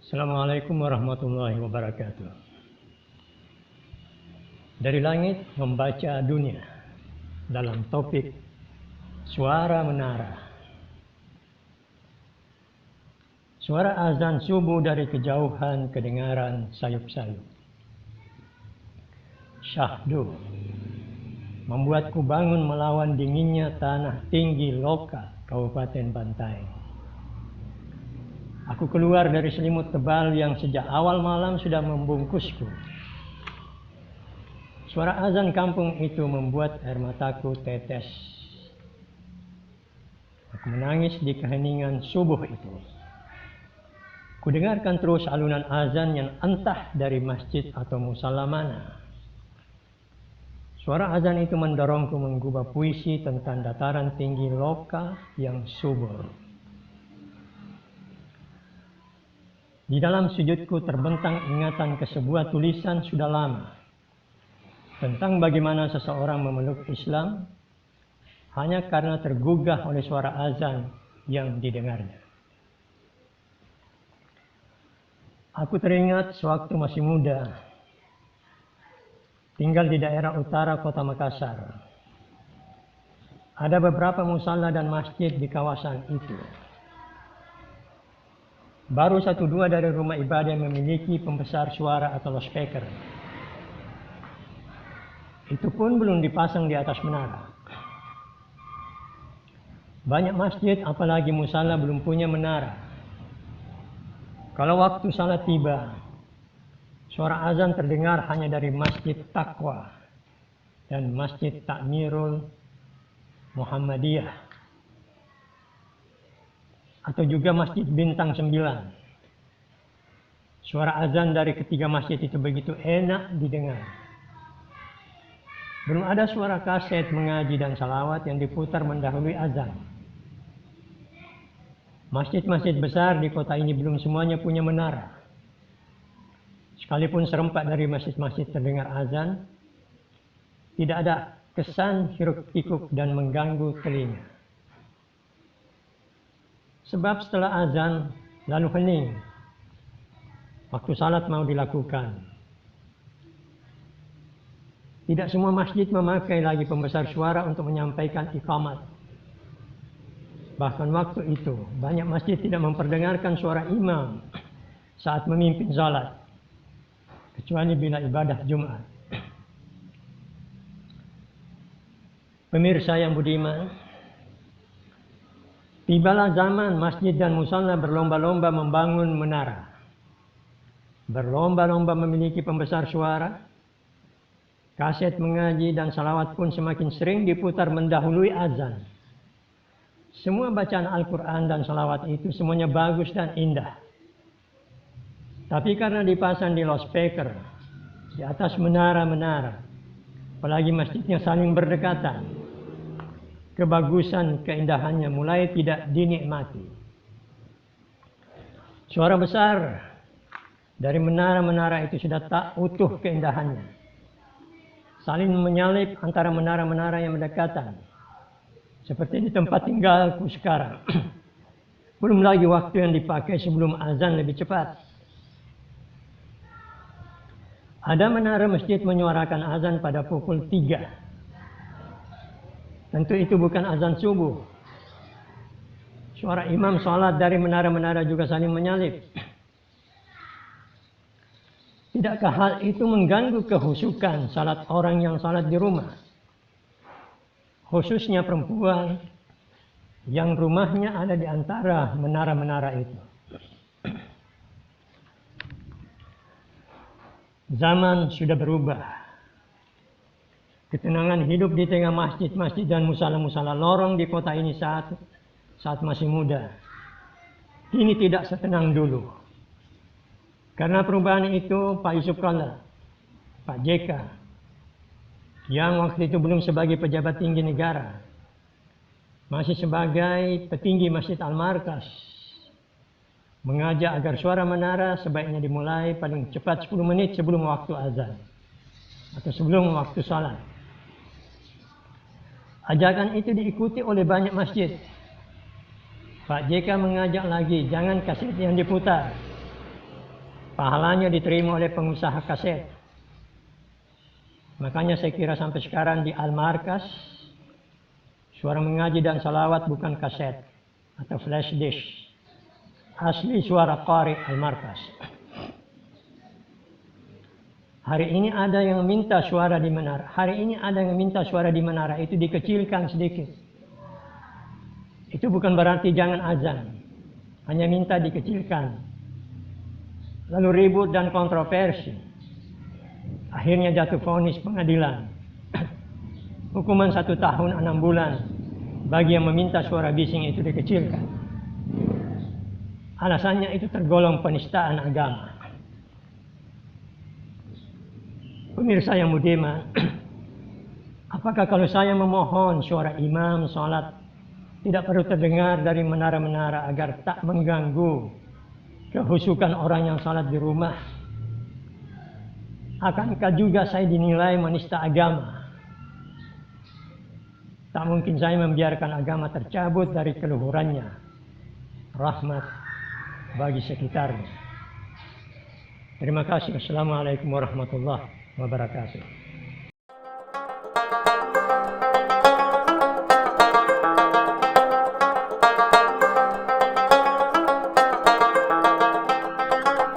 Assalamualaikum warahmatullahi wabarakatuh. Dari langit membaca dunia dalam topik Suara Menara. Suara azan subuh dari kejauhan kedengaran sayup-sayup. Syahdu membuatku bangun melawan dinginnya tanah tinggi Loka, Kabupaten Bantaeng. Aku keluar dari selimut tebal yang sejak awal malam sudah membungkusku. Suara azan kampung itu membuat air mataku tetes. Aku menangis di keheningan subuh itu. Kudengarkan terus alunan azan yang entah dari masjid atau musala mana. Suara azan itu mendorongku menggubah puisi tentang dataran tinggi Loka yang subur. Di dalam sujudku terbentang ingatan ke sebuah tulisan sudah lama tentang bagaimana seseorang memeluk Islam hanya karena tergugah oleh suara azan yang didengarnya. Aku teringat sewaktu masih muda, tinggal di daerah utara kota Makassar. Ada beberapa musala dan masjid di kawasan itu. Baru 1-2 dari rumah ibadah yang memiliki pembesar suara atau loudspeaker. Itu pun belum dipasang di atas menara. Banyak masjid apalagi musala belum punya menara. Kalau waktu salat tiba, suara azan terdengar hanya dari Masjid Taqwa dan Masjid Takmirul Muhammadiyah. Atau juga Masjid Bintang 9. Suara azan dari ketiga masjid itu begitu enak didengar. Belum ada suara kaset mengaji dan salawat yang diputar mendahului azan. Masjid-masjid besar di kota ini belum semuanya punya menara. Sekalipun serempak dari masjid-masjid terdengar azan, tidak ada kesan hiruk-pikuk dan mengganggu telinga. Sebab setelah azan lalu hening, waktu salat mau dilakukan. Tidak semua masjid memakai lagi pembesar suara untuk menyampaikan iqamat. Bahkan waktu itu banyak masjid tidak memperdengarkan suara imam saat memimpin salat, kecuali bila ibadah Jumat. Pemirsa yang budiman, tibalah zaman masjid dan musala berlomba-lomba membangun menara. Berlomba-lomba memiliki pembesar suara. Kaset mengaji dan salawat pun semakin sering diputar mendahului azan. Semua bacaan Al-Quran dan salawat itu semuanya bagus dan indah. Tapi karena dipasang di loudspeaker, di atas menara-menara, apalagi masjidnya saling berdekatan, kebagusan keindahannya mulai tidak dinikmati. Suara besar dari menara-menara itu sudah tak utuh keindahannya. Saling menyalip antara menara-menara yang berdekatan. Seperti di tempat tinggalku sekarang. Belum lagi waktu yang dipakai sebelum azan lebih cepat. Ada menara masjid menyuarakan azan pada pukul 3. Tentu itu bukan azan subuh. Suara imam salat dari menara-menara juga saling menyalip. Tidakkah hal itu mengganggu kehusukan salat orang yang salat di rumah? Khususnya perempuan yang rumahnya ada di antara menara-menara itu. Zaman sudah berubah. Ketenangan hidup di tengah masjid-masjid dan musala-musala lorong di kota ini saat masih muda. Kini tidak setenang dulu. Karena perubahan itu Pak Yusuf Kalla, Pak JK, yang waktu itu belum sebagai pejabat tinggi negara, masih sebagai petinggi Masjid Al-Markas, mengajak agar suara menara sebaiknya dimulai paling cepat 10 menit sebelum waktu azan atau sebelum waktu salat. Ajakan itu diikuti oleh banyak masjid. Pak JK mengajak lagi, jangan kaset yang diputar. pahalanya diterima oleh pengusaha kaset. Makanya saya kira sampai sekarang di Al-Markas, suara mengaji dan salawat bukan kaset atau flash disk. Asli suara qari Al-Markas. Hari ini ada yang minta suara di menara. Hari ini ada yang minta suara di menara itu dikecilkan sedikit. Itu bukan berarti jangan azan. Hanya minta dikecilkan. Lalu ribut dan kontroversi. Akhirnya jatuh vonis pengadilan. Hukuman 1 tahun 6 bulan bagi yang meminta suara bising itu dikecilkan. Alasannya itu tergolong penistaan agama. Pemirsa yang budiman, apakah kalau saya memohon suara imam sholat tidak perlu terdengar dari menara-menara agar tak mengganggu kehusukan orang yang sholat di rumah? Akankah juga saya dinilai menista agama? Tak mungkin saya membiarkan agama tercabut dari keluhurannya. Rahmat bagi sekitarnya. Terima kasih. Assalamualaikum warahmatullahi wabarakatuh.